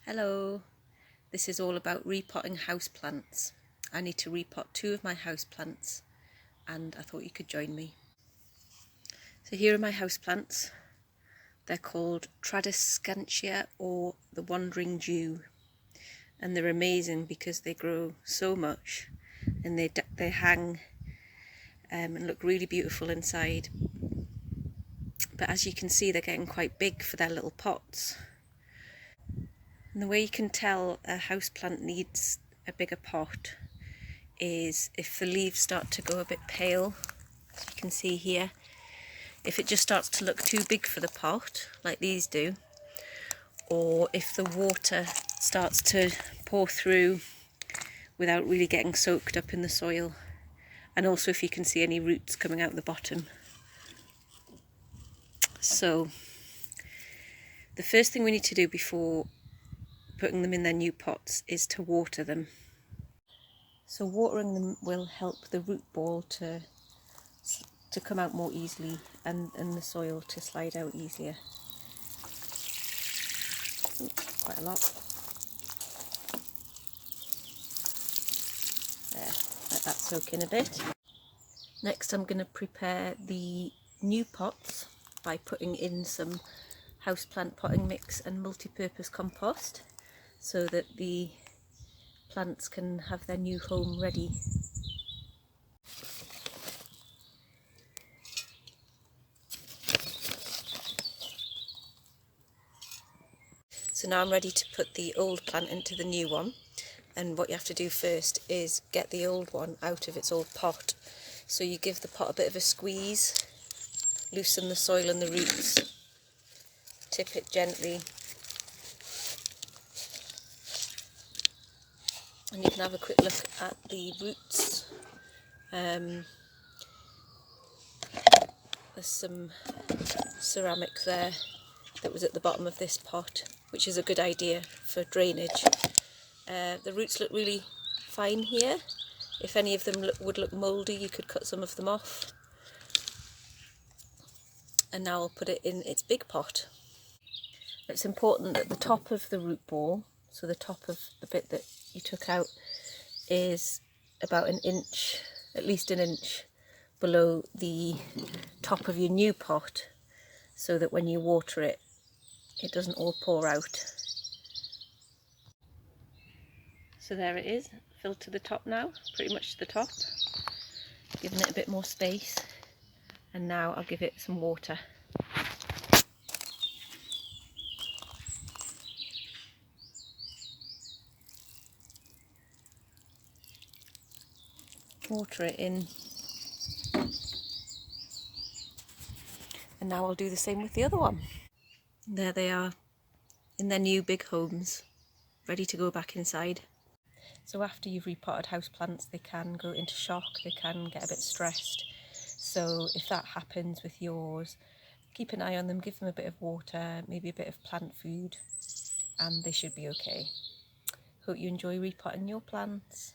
Hello, this is all about repotting houseplants. I need to repot 2 of my houseplants and I thought you could join me. So here are my houseplants. They're called Tradescantia or the Wandering Dew, and they're amazing because they grow so much and they hang and look really beautiful inside. But as you can see, they're getting quite big for their little pots. And the way you can tell a houseplant needs a bigger pot is if the leaves start to go a bit pale, as you can see here. If it just starts to look too big for the pot, like these do, or if the water starts to pour through without really getting soaked up in the soil, and also if you can see any roots coming out the bottom. So the first thing we need to do before putting them in their new pots is to water them. So watering them will help the root ball to come out more easily and the soil to slide out easier. Oops, quite a lot. There, let that soak in a bit. Next I'm going to prepare the new pots by putting in some houseplant potting mix and multi-purpose compost, so that the plants can have their new home ready. So now I'm ready to put the old plant into the new one, and what you have to do first is get the old one out of its old pot. So you give the pot a bit of a squeeze, loosen the soil and the roots, tip it gently, and you can have a quick look at the roots. There's some ceramic there that was at the bottom of this pot, which is a good idea for drainage. The roots look really fine here. If any of them would look mouldy, you could cut some of them off. And now I'll put it in its big pot. It's important that the top of the root ball, so the top of the bit that you took out, is about an inch, at least an inch, below the top of your new pot, so that when you water it, it doesn't all pour out. So there it is, filled to the top now, pretty much to the top, giving it a bit more space, and now I'll give it some water. Water it in, and now I'll do the same with the other one. There they are, in their new big homes, ready to go back inside. So after you've repotted houseplants, they can go into shock, they can get a bit stressed. So if that happens with yours, keep an eye on them, give them a bit of water, maybe a bit of plant food, and they should be okay. Hope you enjoy repotting your plants.